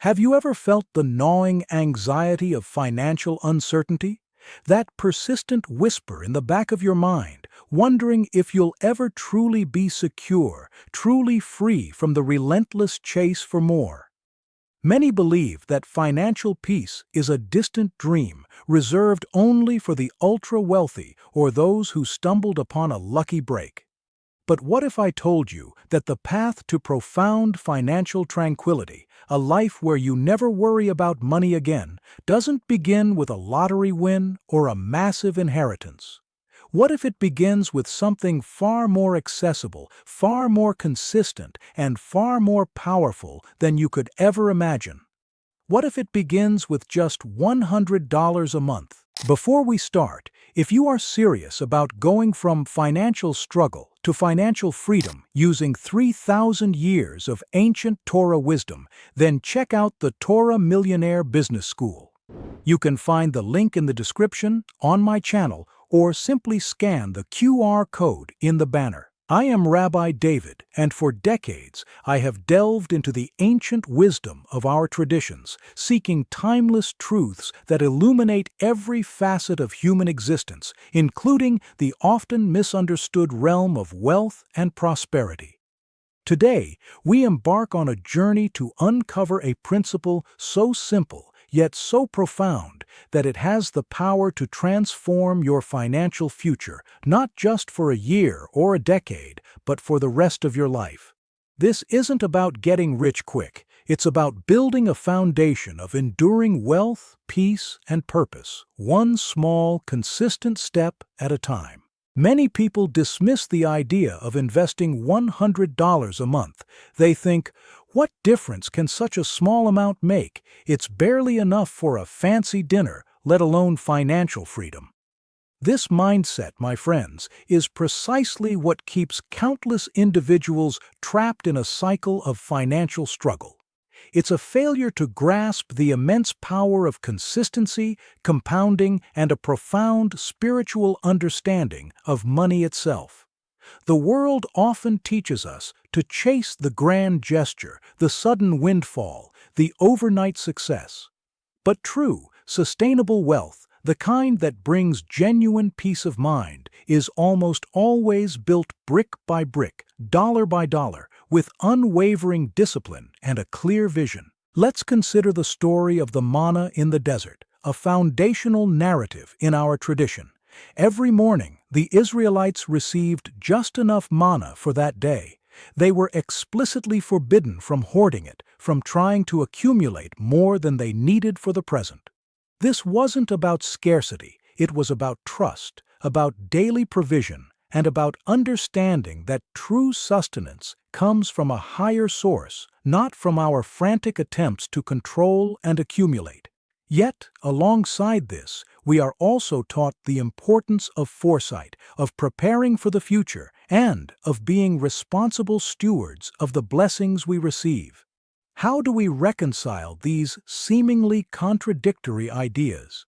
Have you ever felt the gnawing anxiety of financial uncertainty? That persistent whisper in the back of your mind, wondering if you'll ever truly be secure, truly free from the relentless chase for more. Many believe that financial peace is a distant dream reserved only for the ultra-wealthy or those who stumbled upon a lucky break. But what if I told you that the path to profound financial tranquility, a life where you never worry about money again, doesn't begin with a lottery win or a massive inheritance? What if it begins with something far more accessible, far more consistent, and far more powerful than you could ever imagine? What if it begins with just $100 a month? Before we start, if you are serious about going from financial struggle to financial freedom using 3,000 years of ancient Torah wisdom, then check out the Torah Millionaire Business School. You can find the link in the description, on my channel, or simply scan the QR code in the banner. I am Rabbi David, and for decades I have delved into the ancient wisdom of our traditions, seeking timeless truths that illuminate every facet of human existence, including the often misunderstood realm of wealth and prosperity. Today, we embark on a journey to uncover a principle so simple yet so profound that it has the power to transform your financial future, not just for a year or a decade, but for the rest of your life. This isn't about getting rich quick. It's about building a foundation of enduring wealth, peace, and purpose, one small, consistent step at a time. Many people dismiss the idea of investing $100 a month. They think, what difference can such a small amount make? It's barely enough for a fancy dinner, let alone financial freedom. This mindset, my friends, is precisely what keeps countless individuals trapped in a cycle of financial struggle. It's a failure to grasp the immense power of consistency, compounding, and a profound spiritual understanding of money itself. The world often teaches us to chase the grand gesture, the sudden windfall, the overnight success. But true, sustainable wealth, the kind that brings genuine peace of mind, is almost always built brick by brick, dollar by dollar, with unwavering discipline and a clear vision. Let's consider the story of the manna in the desert, a foundational narrative in our tradition. Every morning, the Israelites received just enough manna for that day. They were explicitly forbidden from hoarding it, from trying to accumulate more than they needed for the present. This wasn't about scarcity, it was about trust, about daily provision, and about understanding that true sustenance comes from a higher source, not from our frantic attempts to control and accumulate. Yet, alongside this, we are also taught the importance of foresight, of preparing for the future, and of being responsible stewards of the blessings we receive. How do we reconcile these seemingly contradictory ideas?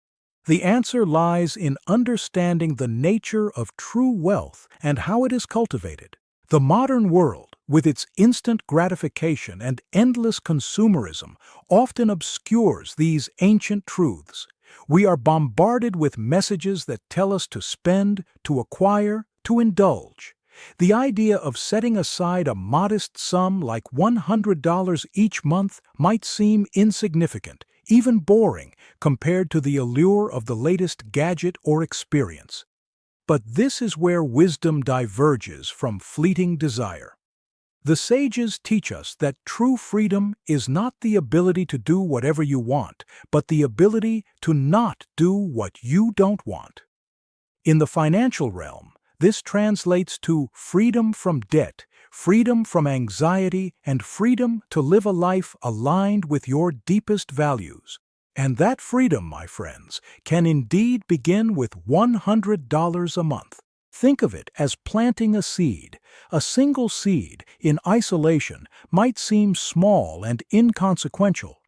The answer lies in understanding the nature of true wealth and how it is cultivated. The modern world, with its instant gratification and endless consumerism, often obscures these ancient truths. We are bombarded with messages that tell us to spend, to acquire, to indulge. The idea of setting aside a modest sum like $100 each month might seem insignificant, even boring, compared to the allure of the latest gadget or experience. But this is where wisdom diverges from fleeting desire. The sages teach us that true freedom is not the ability to do whatever you want, but the ability to not do what you don't want. In the financial realm, this translates to freedom from debt, freedom from anxiety, and freedom to live a life aligned with your deepest values. And that freedom, my friends, can indeed begin with $100 a month. Think of it as planting a seed. A single seed, in isolation, might seem small and inconsequential,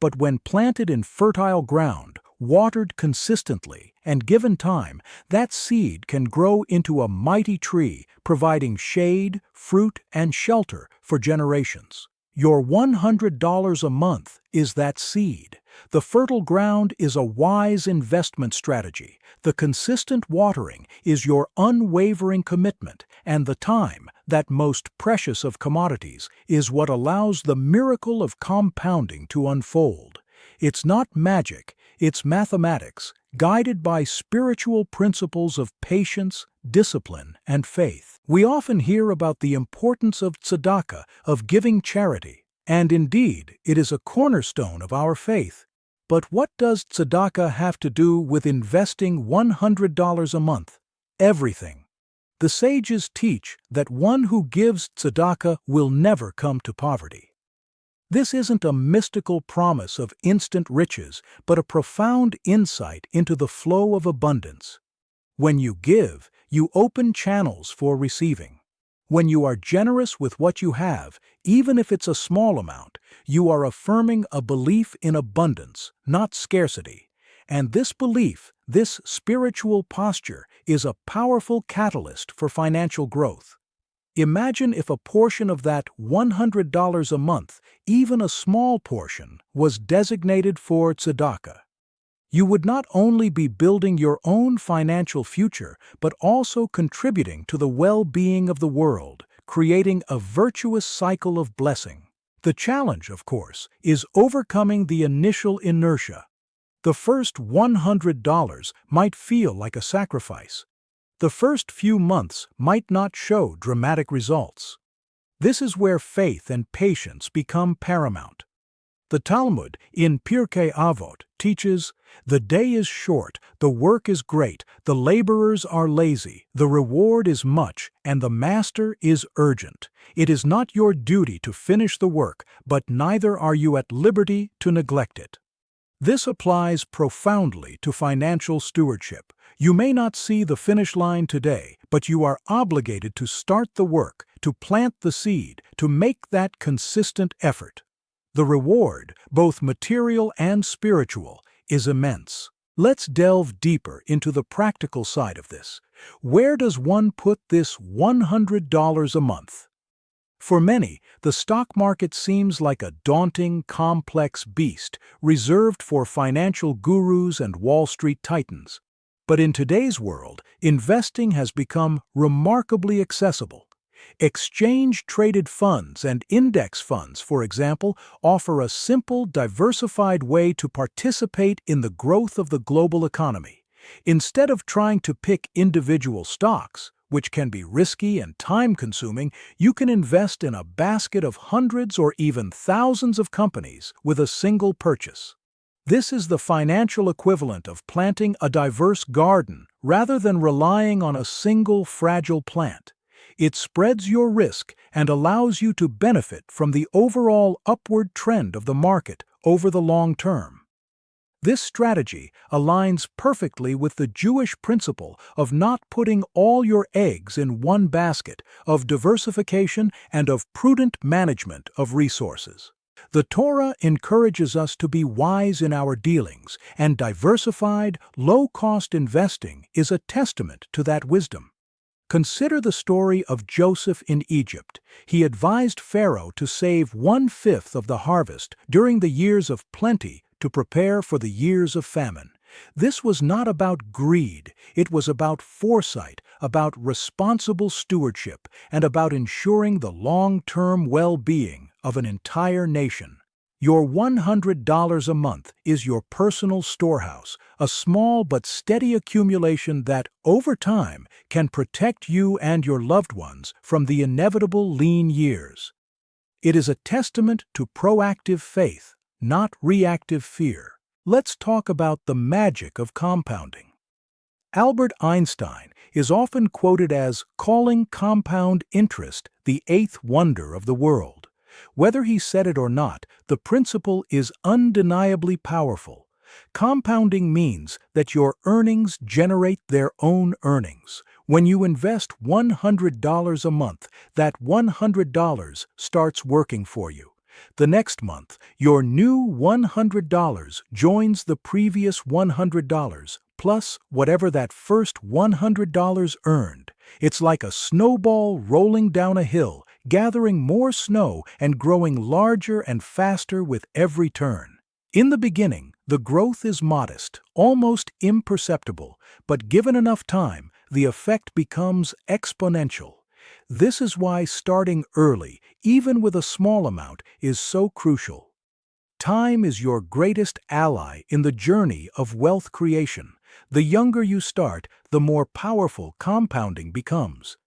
but when planted in fertile ground, watered consistently, and given time, that seed can grow into a mighty tree, providing shade, fruit, and shelter for generations. Your $100 a month is that seed. The fertile ground is a wise investment strategy. The consistent watering is your unwavering commitment, and the time, that most precious of commodities, is what allows the miracle of compounding to unfold. It's not magic, it's mathematics, guided by spiritual principles of patience, discipline, and faith. We often hear about the importance of tzedakah, of giving charity, and indeed, it is a cornerstone of our faith. But what does tzedakah have to do with investing $100 a month? Everything. The sages teach that one who gives tzedakah will never come to poverty. This isn't a mystical promise of instant riches, but a profound insight into the flow of abundance. When you give, you open channels for receiving. When you are generous with what you have, even if it's a small amount, you are affirming a belief in abundance, not scarcity. And this belief, this spiritual posture, is a powerful catalyst for financial growth. Imagine if a portion of that $100 a month, even a small portion, was designated for tzedakah. You would not only be building your own financial future, but also contributing to the well-being of the world, creating a virtuous cycle of blessing. The challenge, of course, is overcoming the initial inertia. The first $100 might feel like a sacrifice. The first few months might not show dramatic results. This is where faith and patience become paramount. The Talmud in Pirkei Avot teaches, "The day is short, the work is great, the laborers are lazy, the reward is much, and the master is urgent. It is not your duty to finish the work, but neither are you at liberty to neglect it." This applies profoundly to financial stewardship. You may not see the finish line today, but you are obligated to start the work, to plant the seed, to make that consistent effort. The reward, both material and spiritual, is immense. Let's delve deeper into the practical side of this. Where does one put this $100 a month? For many, the stock market seems like a daunting, complex beast, reserved for financial gurus and Wall Street titans. But in today's world, investing has become remarkably accessible. Exchange-traded funds and index funds, for example, offer a simple, diversified way to participate in the growth of the global economy. Instead of trying to pick individual stocks, which can be risky and time-consuming, you can invest in a basket of hundreds or even thousands of companies with a single purchase. This is the financial equivalent of planting a diverse garden rather than relying on a single fragile plant. It spreads your risk and allows you to benefit from the overall upward trend of the market over the long term. This strategy aligns perfectly with the Jewish principle of not putting all your eggs in one basket, of diversification and of prudent management of resources. The Torah encourages us to be wise in our dealings, and diversified, low-cost investing is a testament to that wisdom. Consider the story of Joseph in Egypt. He advised Pharaoh to save 1/5 of the harvest during the years of plenty to prepare for the years of famine. This was not about greed, it was about foresight, about responsible stewardship, and about ensuring the long-term well-being of an entire nation. Your $100 a month is your personal storehouse, a small but steady accumulation that, over time, can protect you and your loved ones from the inevitable lean years. It is a testament to proactive faith, not reactive fear. Let's talk about the magic of compounding. Albert Einstein is often quoted as calling compound interest the eighth wonder of the world. Whether he said it or not, the principle is undeniably powerful. Compounding means that your earnings generate their own earnings. When you invest $100 a month, that $100 starts working for you. The next month, your new $100 joins the previous $100, plus whatever that first $100 earned. It's like a snowball rolling down a hill, gathering more snow and growing larger and faster with every turn. In the beginning, the growth is modest, almost imperceptible, but given enough time, the effect becomes exponential. This is why starting early, even with a small amount, is so crucial. Time is your greatest ally in the journey of wealth creation. The younger you start, the more powerful compounding becomes.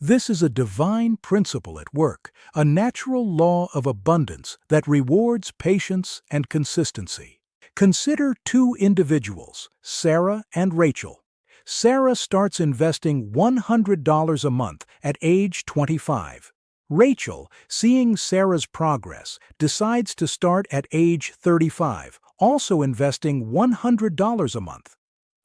This is a divine principle at work, a natural law of abundance that rewards patience and consistency. Consider two individuals, Sarah and Rachel. Sarah starts investing $100 a month at age 25. Rachel, seeing Sarah's progress, decides to start at age 35, also investing $100 a month.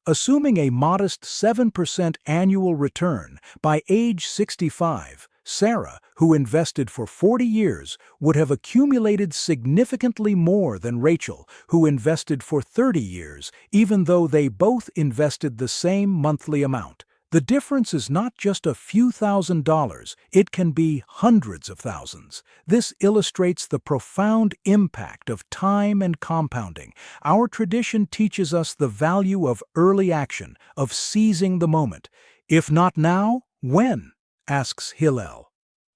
Assuming a modest 7% annual return, by age 65, Sarah, who invested for 40 years, would have accumulated significantly more than Rachel, who invested for 30 years, even though they both invested the same monthly amount. The difference is not just a few $1,000s, it can be hundreds of thousands. This illustrates the profound impact of time and compounding. Our tradition teaches us the value of early action, of seizing the moment. If not now, when? Asks Hillel.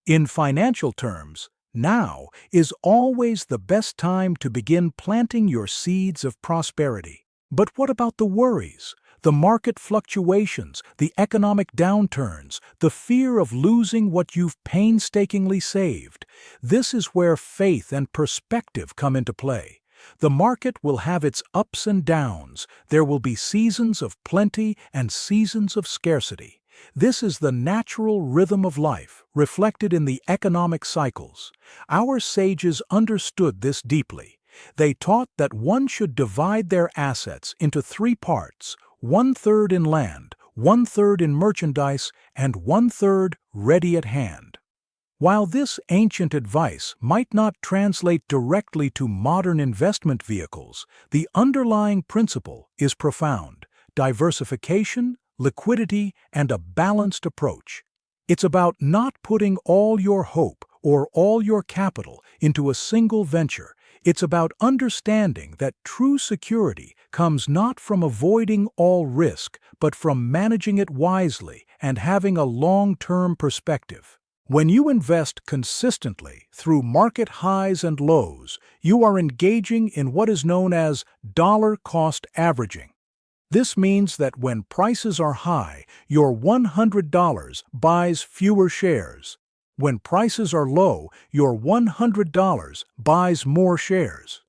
In financial terms, now is always the best time to begin planting your seeds of prosperity. But what about the worries? The market fluctuations, the economic downturns, the fear of losing what you've painstakingly saved. This is where faith and perspective come into play. The market will have its ups and downs. There will be seasons of plenty and seasons of scarcity. This is the natural rhythm of life, reflected in the economic cycles. Our sages understood this deeply. They taught that one should divide their assets into three parts: 1/3 in land, 1/3 in merchandise, and 1/3 ready at hand. While this ancient advice might not translate directly to modern investment vehicles, the underlying principle is profound: diversification, liquidity, and a balanced approach. It's about not putting all your hope or all your capital into a single venture. It's about understanding that true security comes not from avoiding all risk, but from managing it wisely and having a long-term perspective. When you invest consistently through market highs and lows, you are engaging in what is known as dollar-cost averaging. This means that when prices are high, your $100 buys fewer shares. When prices are low, your $100 buys more shares.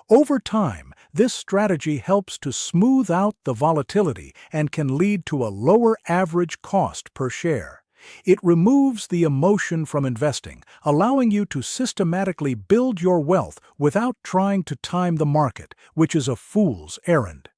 Over time, this strategy helps to smooth out the volatility and can lead to a lower average cost per share. It removes the emotion from investing, allowing you to systematically build your wealth without trying to time the market, which is a fool's errand.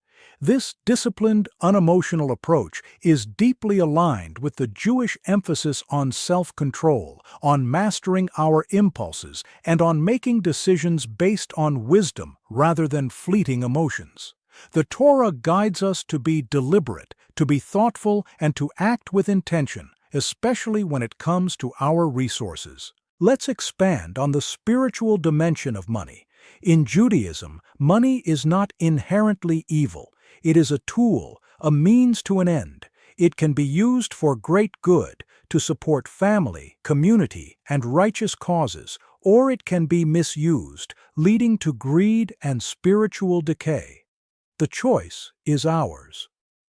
This disciplined, unemotional approach is deeply aligned with the Jewish emphasis on self-control, on mastering our impulses, and on making decisions based on wisdom rather than fleeting emotions. The Torah guides us to be deliberate, to be thoughtful, and to act with intention, especially when it comes to our resources. Let's expand on the spiritual dimension of money. In Judaism, money is not inherently evil. It is a tool, a means to an end. It can be used for great good, to support family, community, and righteous causes, or it can be misused, leading to greed and spiritual decay. The choice is ours.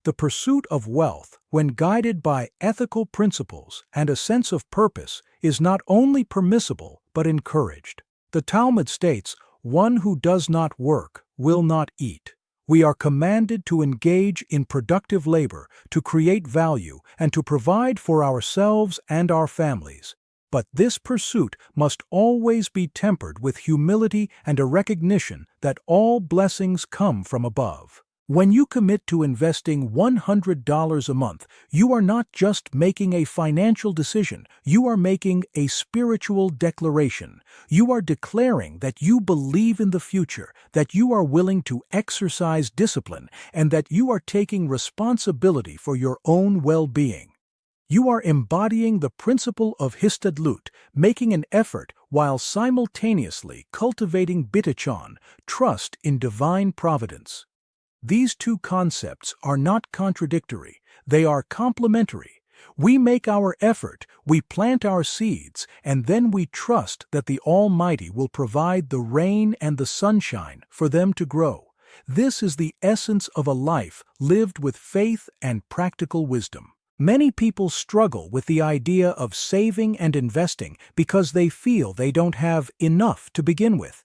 The pursuit of wealth, when guided by ethical principles and a sense of purpose, is not only permissible but encouraged. The Talmud states, "One who does not work will not eat." We are commanded to engage in productive labor, to create value, and to provide for ourselves and our families. But this pursuit must always be tempered with humility and a recognition that all blessings come from above. When you commit to investing $100 a month, you are not just making a financial decision, you are making a spiritual declaration. You are declaring that you believe in the future, that you are willing to exercise discipline, and that you are taking responsibility for your own well-being. You are embodying the principle of histadlut, making an effort while simultaneously cultivating bitachon, trust in divine providence. These two concepts are not contradictory, they are complementary. We make our effort, we plant our seeds, and then we trust that the Almighty will provide the rain and the sunshine for them to grow. This is the essence of a life lived with faith and practical wisdom. Many people struggle with the idea of saving and investing because they feel they don't have enough to begin with.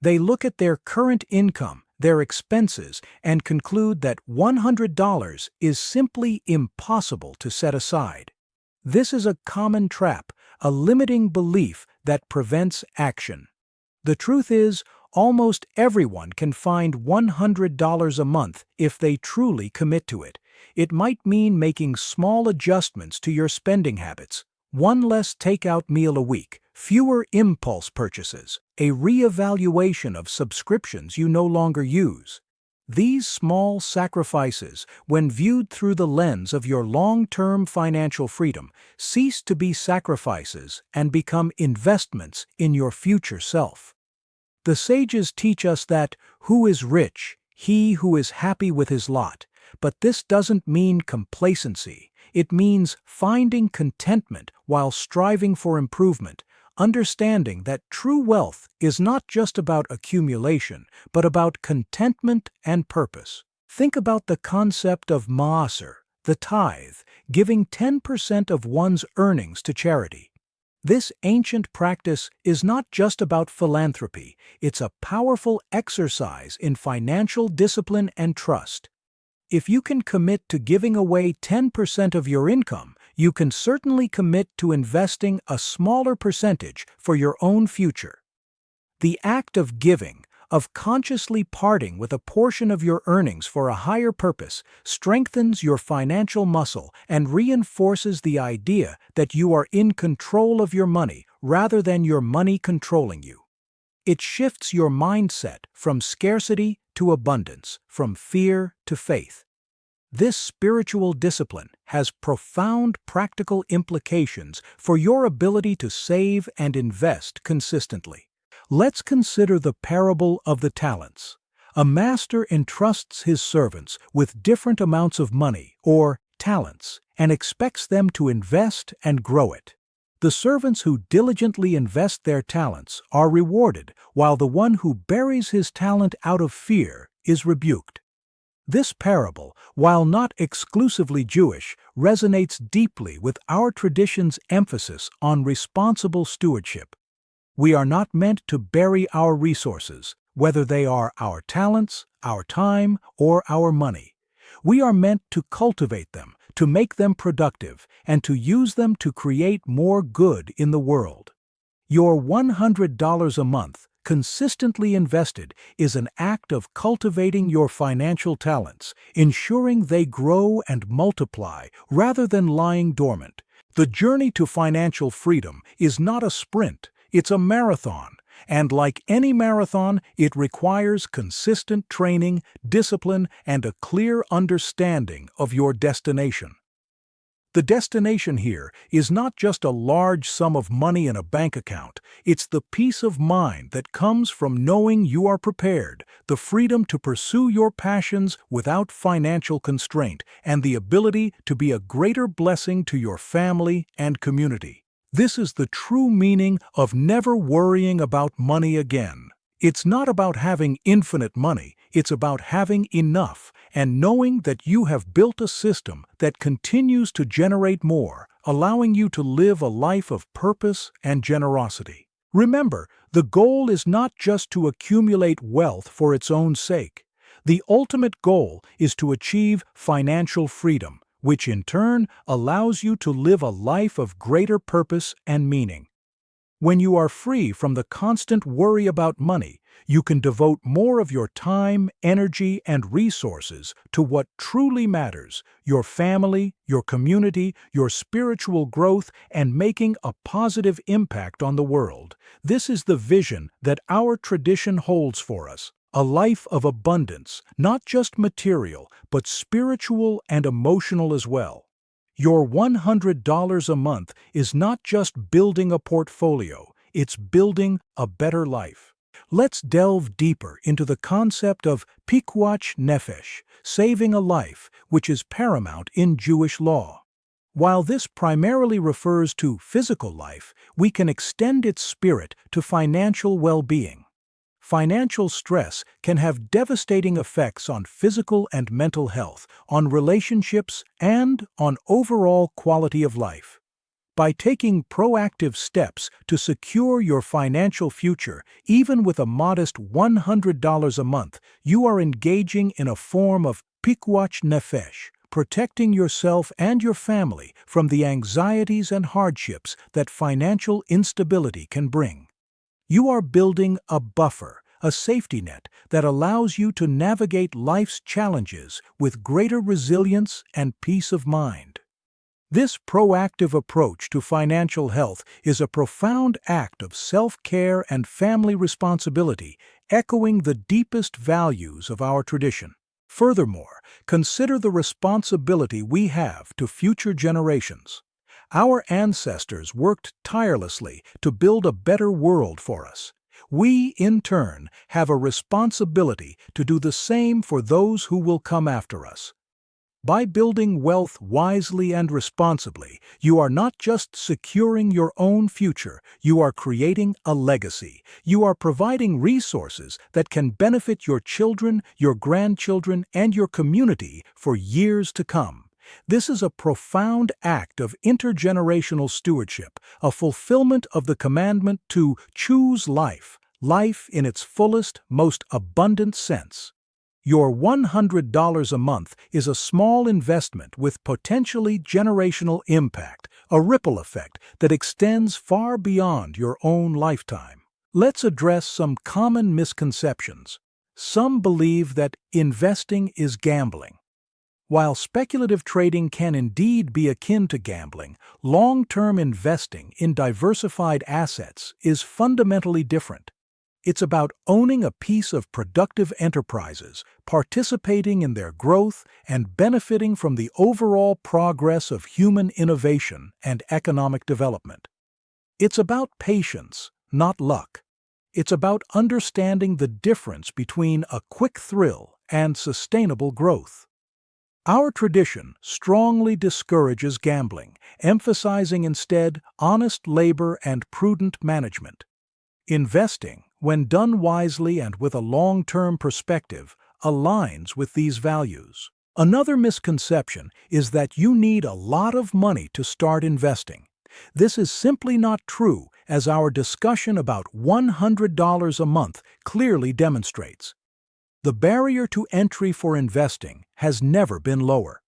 They look at their current income, their expenses, and conclude that $100 is simply impossible to set aside. This is a common trap, a limiting belief that prevents action. The truth is, almost everyone can find $100 a month if they truly commit to it. It might mean making small adjustments to your spending habits, one less takeout meal a week, fewer impulse purchases, a reevaluation of subscriptions you no longer use. These small sacrifices, when viewed through the lens of your long-term financial freedom, cease to be sacrifices and become investments in your future self. The sages teach us that who is rich, he who is happy with his lot. But this doesn't mean complacency. It means finding contentment while striving for improvement, understanding that true wealth is not just about accumulation, but about contentment and purpose. Think about the concept of maaser, the tithe, giving 10% of one's earnings to charity. This ancient practice is not just about philanthropy, it's a powerful exercise in financial discipline and trust. If you can commit to giving away 10% of your income, you can certainly commit to investing a smaller percentage for your own future. The act of giving, of consciously parting with a portion of your earnings for a higher purpose, strengthens your financial muscle and reinforces the idea that you are in control of your money rather than your money controlling you. It shifts your mindset from scarcity to abundance, from fear to faith. This spiritual discipline has profound practical implications for your ability to save and invest consistently. Let's consider the parable of the talents. A master entrusts his servants with different amounts of money, or talents, and expects them to invest and grow it. The servants who diligently invest their talents are rewarded, while the one who buries his talent out of fear is rebuked. This parable, while not exclusively Jewish, resonates deeply with our tradition's emphasis on responsible stewardship. We are not meant to bury our resources, whether they are our talents, our time, or our money. We are meant to cultivate them, to make them productive, and to use them to create more good in the world. Your $100 a month, consistently invested, is an act of cultivating your financial talents, ensuring they grow and multiply rather than lying dormant. The journey to financial freedom is not a sprint, it's a marathon. And like any marathon, it requires consistent training, discipline, and a clear understanding of your destination. The destination here is not just a large sum of money in a bank account, it's the peace of mind that comes from knowing you are prepared, the freedom to pursue your passions without financial constraint, and the ability to be a greater blessing to your family and community. This is the true meaning of never worrying about money again. It's not about having infinite money, it's about having enough and knowing that you have built a system that continues to generate more, allowing you to live a life of purpose and generosity. Remember, the goal is not just to accumulate wealth for its own sake. The ultimate goal is to achieve financial freedom, which in turn allows you to live a life of greater purpose and meaning. When you are free from the constant worry about money, you can devote more of your time, energy, and resources to what truly matters: your family, your community, your spiritual growth, and making a positive impact on the world. This is the vision that our tradition holds for us. A life of abundance, not just material, but spiritual and emotional as well. Your $100 a month is not just building a portfolio, it's building a better life. Let's delve deeper into the concept of pikuach nefesh, saving a life, which is paramount in Jewish law. While this primarily refers to physical life, we can extend its spirit to financial well-being. Financial stress can have devastating effects on physical and mental health, on relationships, and on overall quality of life. By taking proactive steps to secure your financial future, even with a modest $100 a month, you are engaging in a form of pikuach nefesh, protecting yourself and your family from the anxieties and hardships that financial instability can bring. You are building a buffer, a safety net that allows you to navigate life's challenges with greater resilience and peace of mind. This proactive approach to financial health is a profound act of self-care and family responsibility, echoing the deepest values of our tradition. Furthermore, consider the responsibility we have to future generations. Our ancestors worked tirelessly to build a better world for us. We, in turn, have a responsibility to do the same for those who will come after us. By building wealth wisely and responsibly, you are not just securing your own future, you are creating a legacy. You are providing resources that can benefit your children, your grandchildren, and your community for years to come. This is a profound act of intergenerational stewardship, a fulfillment of the commandment to choose life, life in its fullest, most abundant sense. Your $100 a month is a small investment with potentially generational impact, a ripple effect that extends far beyond your own lifetime. Let's address some common misconceptions. Some believe that investing is gambling. While speculative trading can indeed be akin to gambling, long-term investing in diversified assets is fundamentally different. It's about owning a piece of productive enterprises, participating in their growth, and benefiting from the overall progress of human innovation and economic development. It's about patience, not luck. It's about understanding the difference between a quick thrill and sustainable growth. Our tradition strongly discourages gambling, emphasizing instead honest labor and prudent management. Investing, when done wisely and with a long-term perspective, aligns with these values. Another misconception is that you need a lot of money to start investing. This is simply not true, as our discussion about $100 a month clearly demonstrates. The barrier to entry for investing has never been lower.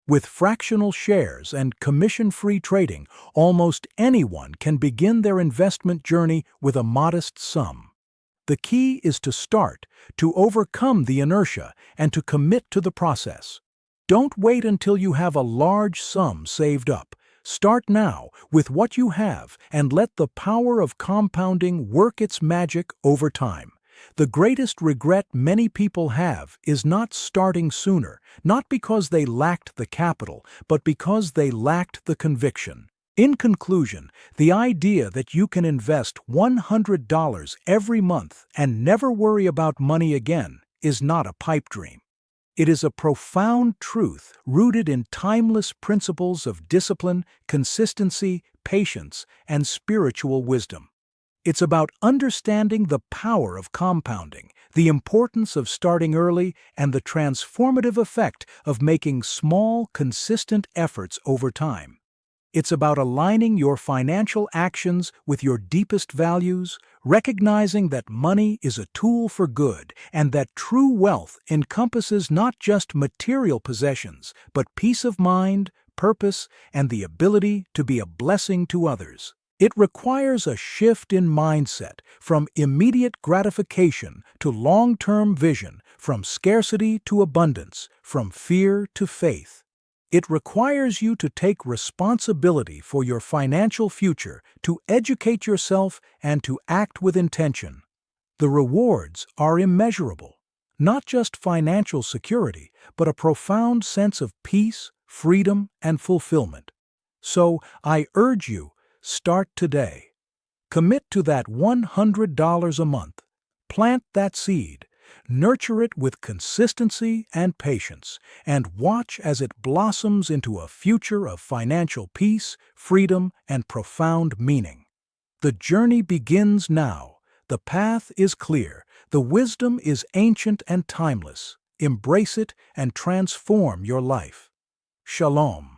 With fractional shares and commission-free trading, almost anyone can begin their investment journey with a modest sum. The key is to start, to overcome the inertia, and to commit to the process. Don't wait until you have a large sum saved up. Start now with what you have and let the power of compounding work its magic over time. The greatest regret many people have is not starting sooner, not because they lacked the capital, but because they lacked the conviction. In conclusion, the idea that you can invest $100 every month and never worry about money again is not a pipe dream. It is a profound truth rooted in timeless principles of discipline, consistency, patience, and spiritual wisdom. It's about understanding the power of compounding, the importance of starting early, and the transformative effect of making small, consistent efforts over time. It's about aligning your financial actions with your deepest values, recognizing that money is a tool for good and that true wealth encompasses not just material possessions, but peace of mind, purpose, and the ability to be a blessing to others. It requires a shift in mindset from immediate gratification to long-term vision, from scarcity to abundance, from fear to faith. It requires you to take responsibility for your financial future, to educate yourself, and to act with intention. The rewards are immeasurable. Not just financial security, but a profound sense of peace, freedom, and fulfillment. So I urge you, start today. Commit to that $100 a month. Plant that seed, nurture it with consistency and patience, and watch as it blossoms into a future of financial peace, freedom, and profound meaning. The journey begins now. The path is clear. The wisdom is ancient and timeless. Embrace it and transform your life. Shalom.